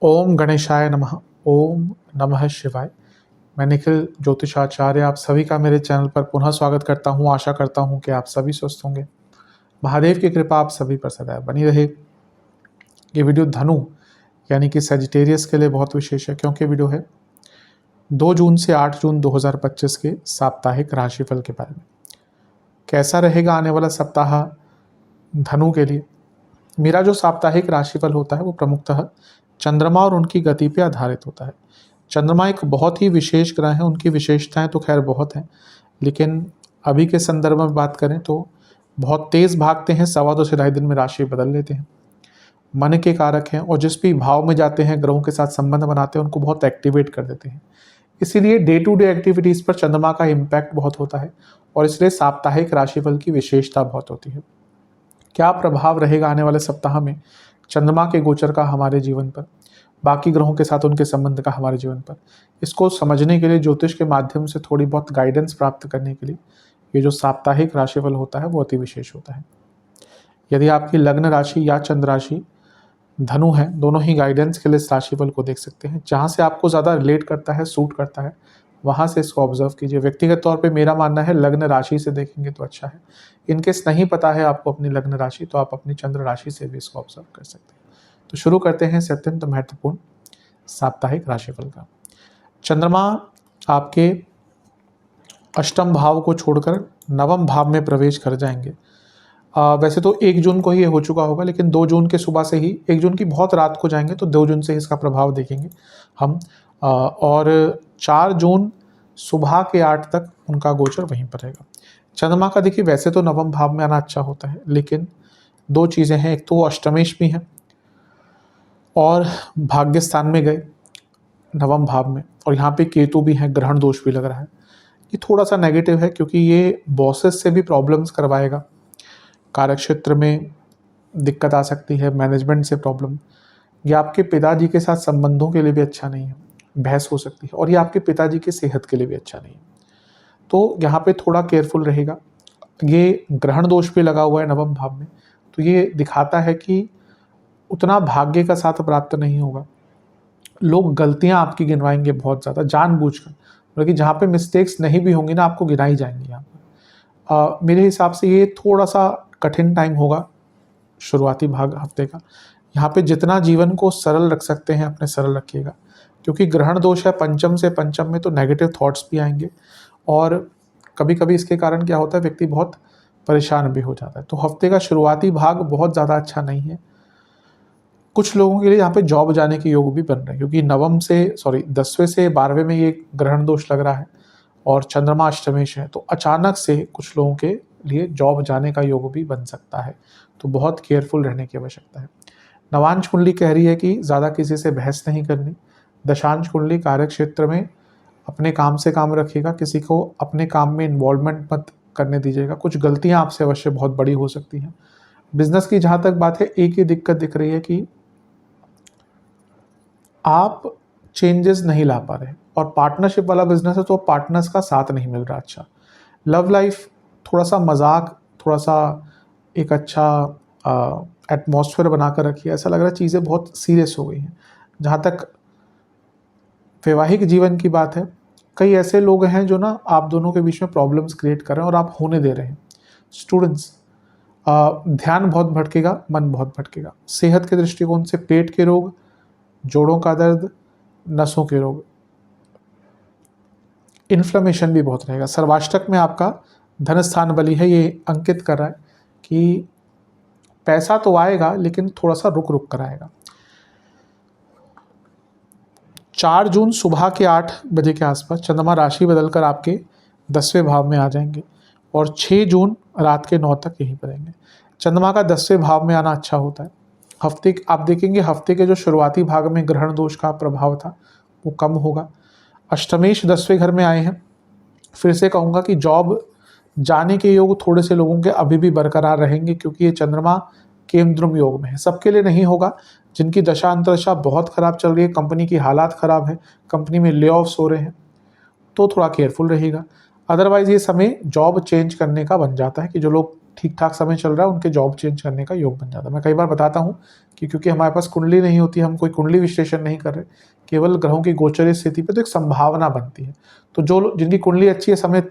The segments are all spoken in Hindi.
ओम गणेशाय नमः। ओम नमः शिवाय। मैं निखिल ज्योतिषाचार्य आप सभी का मेरे चैनल पर पुनः स्वागत करता हूं। आशा करता हूं कि आप सभी स्वस्थ होंगे। महादेव की कृपा आप सभी पर सदैव बनी रहे। ये वीडियो धनु यानी कि सजिटेरियस के लिए बहुत विशेष है, क्योंकि वीडियो है 2 जून से 8 जून 2025 के साप्ताहिक राशिफल के बारे में। कैसा रहेगा आने वाला सप्ताह धनु के लिए। मेरा जो साप्ताहिक राशिफल होता है वो प्रमुखतः चंद्रमा और उनकी गति पर आधारित होता है। चंद्रमा एक बहुत ही विशेष ग्रह है, उनकी विशेषताएं तो खैर बहुत हैं, लेकिन अभी के संदर्भ में बात करें तो बहुत तेज भागते हैं, 2.25 से 2.5 दिन में राशि बदल लेते हैं, मन के कारक हैं और जिस भी भाव में जाते हैं ग्रहों के साथ संबंध बनाते हैं उनको बहुत एक्टिवेट कर देते हैं। इसीलिए डे टू डे एक्टिविटीज़ पर चंद्रमा का इम्पैक्ट बहुत होता है और इसलिए साप्ताहिक राशिफल की विशेषता बहुत होती है। क्या प्रभाव रहेगा आने वाले सप्ताह में चंद्रमा के गोचर का हमारे जीवन पर, बाकी ग्रहों के साथ उनके संबंध का हमारे जीवन पर, इसको समझने के लिए, ज्योतिष के माध्यम से थोड़ी बहुत गाइडेंस प्राप्त करने के लिए ये जो साप्ताहिक राशिफल होता है वो अति विशेष होता है। यदि आपकी लग्न राशि या चंद्र राशि धनु है, दोनों ही गाइडेंस के लिए इस राशिफल को देख सकते हैं। जहाँ से आपको ज़्यादा रिलेट करता है, सूट करता है, वहाँ से इसको ऑब्जर्व कीजिए। व्यक्तिगत तौर पे मेरा मानना है लग्न राशि से देखेंगे तो अच्छा है। इनकेस नहीं पता है आपको अपनी लग्न राशि, तो आप अपनी चंद्र राशि से भी इसको ऑब्जर्व कर सकते हैं। तो शुरू करते हैं अत्यंत महत्वपूर्ण साप्ताहिक राशिफल का। चंद्रमा आपके अष्टम भाव को छोड़कर नवम भाव में प्रवेश कर जाएंगे। वैसे तो 1 जून को ही ये हो चुका होगा, लेकिन 2 जून के सुबह से ही, 1 जून की बहुत रात को जाएंगे तो 2 जून से इसका प्रभाव देखेंगे हम। और 4 जून सुबह के 8 तक उनका गोचर वहीं पर रहेगा। चंद्रमा का देखिए वैसे तो नवम भाव में आना अच्छा होता है, लेकिन 2 चीज़ें हैं। एक तो वो अष्टमेश भी हैं और भाग्य स्थान में गए नवम भाव में, और यहाँ पे केतु भी हैं, ग्रहण दोष भी लग रहा है। ये थोड़ा सा नेगेटिव है क्योंकि ये बॉसेस से भी प्रॉब्लम्स करवाएगा, कार्यक्षेत्र में दिक्कत आ सकती है, मैनेजमेंट से प्रॉब्लम। ये आपके पिताजी के साथ संबंधों के लिए भी अच्छा नहीं है, बहस हो सकती है, और ये आपके पिताजी की सेहत के लिए भी अच्छा नहीं है। तो यहाँ पे थोड़ा केयरफुल रहेगा। ये ग्रहण दोष भी लगा हुआ है नवम भाव में, तो ये दिखाता है कि उतना भाग्य का साथ प्राप्त नहीं होगा। लोग गलतियां आपकी गिनवाएंगे बहुत ज़्यादा जानबूझकर, मतलब कि जहाँ पे मिस्टेक्स नहीं भी होंगी ना, आपको गिनाई जाएंगी यहाँ पर। मेरे हिसाब से ये थोड़ा सा कठिन टाइम होगा शुरुआती भाग हफ्ते का। यहाँ पे जितना जीवन को सरल रख सकते हैं अपने सरल रखिएगा, क्योंकि ग्रहण दोष है पंचम से पंचम में, तो नेगेटिव थॉट्स भी आएंगे और कभी कभी इसके कारण क्या होता है, व्यक्ति बहुत परेशान भी हो जाता है। तो हफ्ते का शुरुआती भाग बहुत ज़्यादा अच्छा नहीं है। कुछ लोगों के लिए यहाँ पे जॉब जाने के योग भी बन रहे हैं, क्योंकि 10वें से 12वें में ये ग्रहण दोष लग रहा है और चंद्रमा अष्टमेश है, तो अचानक से कुछ लोगों के लिए जॉब जाने का योग भी बन सकता है। तो बहुत केयरफुल रहने की आवश्यकता है। नवांश कुंडली कह रही है कि ज़्यादा किसी से बहस नहीं करनी। दशांश कुंडली कार्य क्षेत्र में अपने काम से काम रखिएगा, किसी को अपने काम में इन्वॉल्वमेंट मत करने दीजिएगा। कुछ गलतियाँ आपसे अवश्य बहुत बड़ी हो सकती हैं। बिजनेस की जहाँ तक बात है, एक ही दिक्कत दिख रही है कि आप चेंजेस नहीं ला पा रहे, और पार्टनरशिप वाला बिजनेस है तो पार्टनर्स का साथ नहीं मिल रहा अच्छा। लव लाइफ थोड़ा सा मजाक, थोड़ा सा एक अच्छा एटमॉस्फेयर बनाकर रखिए। ऐसा लग रहा है चीज़ें बहुत सीरियस हो गई हैं। जहाँ तक वैवाहिक जीवन की बात है, कई ऐसे लोग हैं जो ना आप दोनों के बीच में प्रॉब्लम्स क्रिएट कर रहे हैं और आप होने दे रहे हैं। स्टूडेंट्स, ध्यान बहुत भटकेगा, मन बहुत भटकेगा। सेहत के दृष्टिकोण से पेट के रोग, जोड़ों का दर्द, नसों के रोग, इन्फ्लेमेशन भी बहुत रहेगा। सर्वाष्टक में आपका धन स्थान बली है, ये अंकित कर रहा है कि पैसा तो आएगा लेकिन थोड़ा सा रुक रुक कर आएगा। 4 जून सुबह के 8 बजे के आसपास चंद्रमा राशि बदलकर आपके 10वें भाव में आ जाएंगे और 6 जून रात के 9 तक यहीं पर रहेंगे। चंद्रमा का 10वें भाव में आना अच्छा होता है। हफ्ते आप देखेंगे हफ्ते के जो शुरुआती भाग में ग्रहण दोष का प्रभाव था वो कम होगा। अष्टमेश 10वें घर में आए हैं। फिर से कहूँगा कि जॉब जाने के योग थोड़े से लोगों के अभी भी बरकरार रहेंगे, क्योंकि ये चंद्रमा केमद्रुम योग में है। सबके लिए नहीं होगा। जिनकी दशा अंतरदशा बहुत खराब चल रही है, कंपनी की हालात खराब है, कंपनी में ले ऑफ्स हो रहे हैं, तो थोड़ा केयरफुल रहेगा। अदरवाइज ये समय जॉब चेंज करने का बन जाता है कि जो लोग ठीक ठाक समय चल रहा है, उनके जॉब चेंज करने का योग बन जाता है। मैं कई बार बताता हूँ कि क्योंकि हमारे पास कुंडली नहीं होती, हम कोई कुंडली विश्लेषण नहीं कर रहे, केवल ग्रहों की गोचरीय स्थिति पे तो एक संभावना बनती है। तो जिनकी कुंडली अच्छी है, समय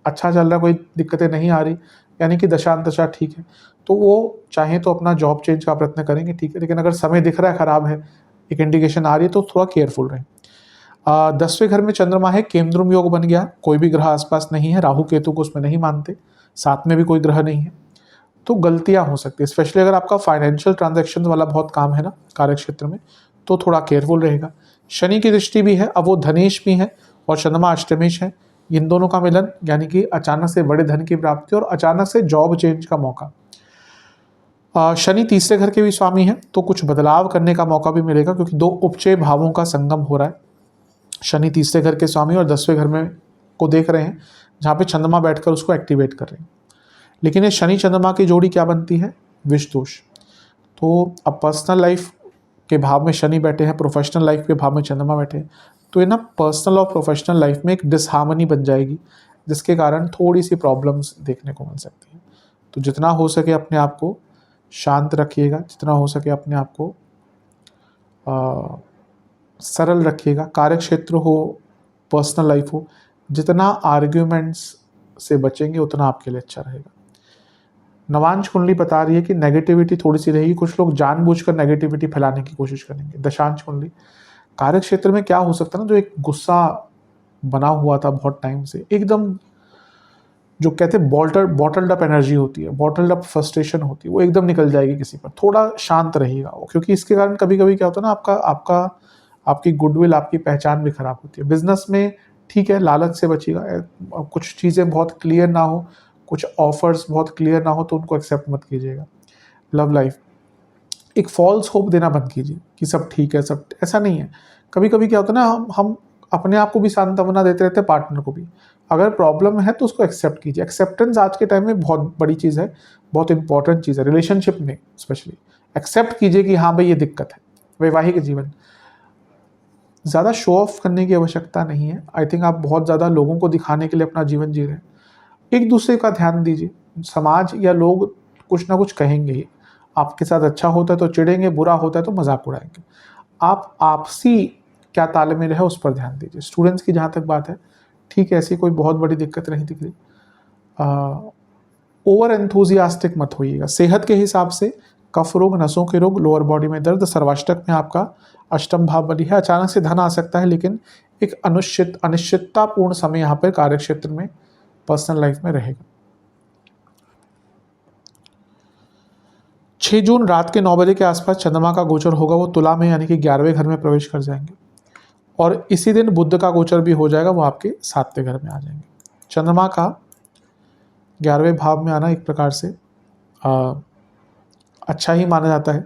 अच्छा चल रहा है, कोई दिक्कतें नहीं आ रही, यानी कि दशा ठीक है, तो वो चाहें तो अपना जॉब चेंज का प्रयत्न करेंगे, ठीक है। लेकिन अगर समय दिख रहा है खराब है, एक इंडिकेशन आ रही है, तो थोड़ा केयरफुल रहें। 10वें घर में चंद्रमा है, केमद्रुम योग बन गया, कोई भी ग्रह आसपास नहीं है, राहु केतु को उसमें नहीं मानते, साथ में भी कोई ग्रह नहीं है, तो गलतियां हो सकती है। स्पेशली अगर आपका फाइनेंशियल ट्रांजैक्शन वाला बहुत काम है ना कार्य क्षेत्र में, तो थोड़ा केयरफुल रहेगा। शनि की दृष्टि भी है, अब वो धनेश भी है और चंद्रमा अष्टमेश है, इन दोनों का मिलन, यानी कि अचानक से बड़े धन की प्राप्ति और अचानक से जॉब चेंज का मौका। शनि तीसरे घर के भी स्वामी है, तो कुछ बदलाव करने का मौका भी मिलेगा, क्योंकि दो उपचय भावों का संगम हो रहा है। शनि तीसरे घर के स्वामी और 10वें घर में को देख रहे हैं, जहाँ पे चंद्रमा बैठकर उसको एक्टिवेट कर रहे हैं। लेकिन ये शनि चंद्रमा की जोड़ी क्या बनती है? विष दोष। तो अब पर्सनल लाइफ के भाव में शनि बैठे हैं, प्रोफेशनल लाइफ के भाव में चंद्रमा बैठे हैं, तो ये ना पर्सनल और प्रोफेशनल लाइफ में एक डिसहार्मनी बन जाएगी, जिसके कारण थोड़ी सी प्रॉब्लम्स देखने को मिल सकती है। तो जितना हो सके अपने आप को शांत रखिएगा, जितना हो सके अपने आप को सरल रखिएगा। कार्य क्षेत्र हो, पर्सनल लाइफ हो, जितना आर्ग्यूमेंट्स से बचेंगे उतना आपके लिए अच्छा रहेगा। नवांश कुंडली बता रही है कि नेगेटिविटी थोड़ी सी रहेगी, कुछ लोग जानबूझकर नेगेटिविटी फैलाने की कोशिश करेंगे। दशांश कुंडली कार्य क्षेत्र में क्या हो सकता है ना, जो एक गुस्सा बना हुआ था बहुत टाइम से, एकदम जो कहते हैं बॉटल्ड अप एनर्जी होती है, बॉटल्ड अप फ्रस्ट्रेशन होती है, वो एकदम निकल जाएगी किसी पर। थोड़ा शांत रहिएगा, क्योंकि इसके कारण कभी कभी क्या होता है ना, आपकी गुडविल, आपकी पहचान भी खराब होती है। बिजनेस में ठीक है, लालच से बचिएगा। कुछ चीज़ें बहुत क्लियर ना हो, कुछ ऑफर्स बहुत क्लियर ना हो, तो उनको एक्सेप्ट मत कीजिएगा। लव लाइफ, एक फॉल्स होप देना बंद कीजिए कि सब ठीक है, सब ऐसा नहीं है। कभी कभी क्या होता है ना, हम अपने आप को भी सांत्वना देते रहते हैं, पार्टनर को भी। अगर प्रॉब्लम है तो उसको एक्सेप्ट कीजिए। एक्सेप्टेंस आज के टाइम में बहुत बड़ी चीज़ है, बहुत इंपॉर्टेंट चीज़ है, रिलेशनशिप में स्पेशली। एक्सेप्ट कीजिए कि हाँ भाई ये दिक्कत है। वैवाहिक जीवन, ज़्यादा शो ऑफ करने की आवश्यकता नहीं है। आई थिंक आप बहुत ज़्यादा लोगों को दिखाने के लिए अपना जीवन जी रहे हैं। एक दूसरे का ध्यान दीजिए। समाज या लोग कुछ ना कुछ कहेंगे ही, आपके साथ अच्छा होता है तो चिढ़ेंगे, बुरा होता है तो मजाक उड़ाएंगे। आप आपसी क्या तालमेल है उस पर ध्यान दीजिए। स्टूडेंट्स की जहाँ तक बात है, ठीक है, ऐसी कोई बहुत बड़ी दिक्कत नहीं दिख रही। ओवर एंथुजियास्टिक मत होइएगा। सेहत के हिसाब से कफ रोग, नसों के रोग, लोअर बॉडी में दर्द, सर्वाष्टक में आपका अष्टम भाव बनी है। अचानक से धन आ सकता है, लेकिन एक अनिश्चिततापूर्ण समय यहाँ पर कार्य क्षेत्र में, पर्सनल लाइफ में रहेगा। 6 जून रात के 9 बजे के आसपास चंद्रमा का गोचर होगा, वो तुला में यानी कि 11वें घर में प्रवेश कर जाएंगे। और इसी दिन बुध का गोचर भी हो जाएगा, वो आपके 7वें घर में आ जाएंगे। चंद्रमा का 11वें भाव में आना एक प्रकार से अच्छा ही माना जाता है।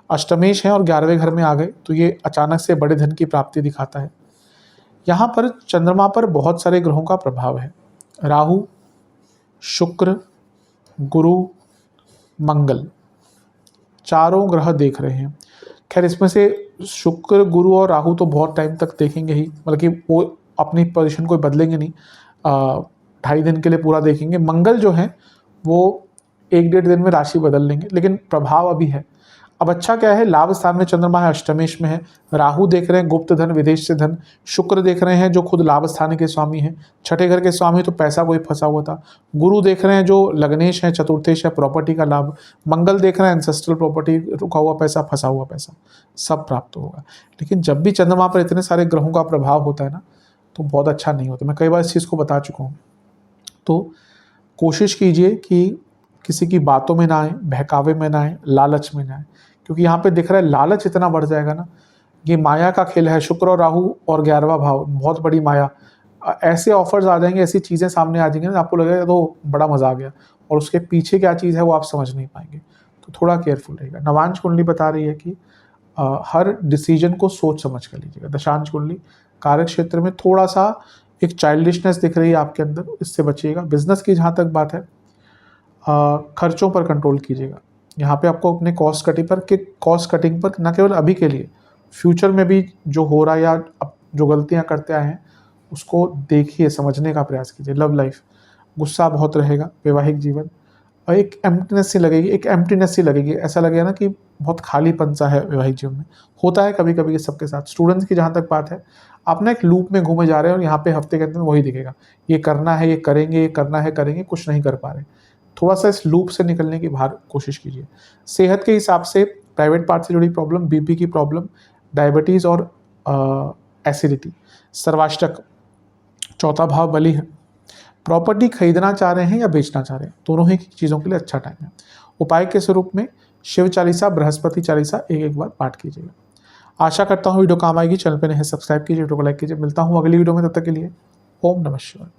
अष्टमेश है और 11वें घर में आ गए, तो ये अचानक से बड़े धन की प्राप्ति दिखाता है। यहाँ पर चंद्रमा पर बहुत सारे ग्रहों का प्रभाव है। राहु, शुक्र, गुरु, मंगल, चारों ग्रह देख रहे हैं। खैर, इसमें से शुक्र, गुरु और राहु तो बहुत टाइम तक देखेंगे ही, बल्कि वो अपनी पोजीशन को बदलेंगे नहीं, 2.5 दिन के लिए पूरा देखेंगे। मंगल जो है वो 1-1.5 दिन में राशि बदल लेंगे, लेकिन प्रभाव अभी है। अब अच्छा क्या है, लाभ स्थान में चंद्रमा है, अष्टमेश में है। राहु देख रहे हैं गुप्त धन, विदेश से धन। शुक्र देख रहे हैं जो खुद लाभ स्थान के स्वामी हैं, 6ठे घर के स्वामी, तो पैसा कोई फंसा हुआ था। गुरु देख रहे हैं जो लग्नेश है, चतुर्थेश है, प्रॉपर्टी का लाभ। मंगल देख रहे हैं एंसेस्ट्रल प्रॉपर्टी, रुका हुआ पैसा, फंसा हुआ पैसा, सब प्राप्त होगा। लेकिन जब भी चंद्रमा पर इतने सारे ग्रहों का प्रभाव होता है ना, तो बहुत अच्छा नहीं होता। मैं कई बार इस चीज़ को बता चुका हूँ। तो कोशिश कीजिए कि किसी की बातों में ना आए, बहकावे में ना आए, लालच में ना आए, क्योंकि यहाँ पे दिख रहा है लालच इतना बढ़ जाएगा ना। ये माया का खेल है, शुक्र और राहु और 11वां भाव, बहुत बड़ी माया। ऐसे ऑफर्स आ जाएंगे, ऐसी चीज़ें सामने आ जाएंगी ना, आपको लगेगा तो बड़ा मजा आ गया, और उसके पीछे क्या चीज़ है वो आप समझ नहीं पाएंगे। तो थोड़ा केयरफुल रहेगा। नवांश कुंडली बता रही है कि हर डिसीजन को सोच समझ कर लीजिएगा। दशांश कुंडली कार्य क्षेत्र में थोड़ा सा एक चाइल्डिशनेस दिख रही है आपके अंदर, इससे बचिएगा। बिजनेस की जहाँ तक बात है, खर्चों पर कंट्रोल कीजिएगा। यहाँ पे आपको अपने कॉस्ट कटिंग पर न केवल अभी के लिए, फ्यूचर में भी जो हो रहा है या जो गलतियाँ करते आए हैं उसको देखिए, समझने का प्रयास कीजिए। लव लाइफ, गुस्सा बहुत रहेगा। वैवाहिक जीवन, और एक एम्प्टीनेस सी लगेगी, एक एम्प्टीनेस सी लगेगी, ऐसा लगेगा ना कि बहुत खालीपन सा है वैवाहिक जीवन में। होता है कभी कभी ये सबके साथ। स्टूडेंट्स की जहाँ तक बात है, आप ना एक लूप में घूमे जा रहे हैं और यहाँ पे हफ्ते के अंत में वही दिखेगा, ये करना है, ये करेंगे, ये करना है, करेंगे, कुछ नहीं कर पा रहे। थोड़ा सा इस लूप से निकलने की बाहर कोशिश कीजिए। सेहत के हिसाब से प्राइवेट पार्ट से जुड़ी प्रॉब्लम, बीपी की प्रॉब्लम, डायबिटीज़ और एसिडिटी। सर्वाष्टक, चौथा भाव बलि है। प्रॉपर्टी खरीदना चाह रहे हैं या बेचना चाह रहे हैं, दोनों ही चीज़ों के लिए अच्छा टाइम है। उपाय के स्वरूप में शिव चालीसा, बृहस्पति चालीसा एक एक बार पाठ कीजिएगा। आशा करता हूँ वीडियो काम आएगी। चैनल पे नए हैं सब्सक्राइब कीजिए, वीडियो को लाइक कीजिए। मिलता हूँ अगली वीडियो में, तब तक के लिए ओम नमः शिवाय।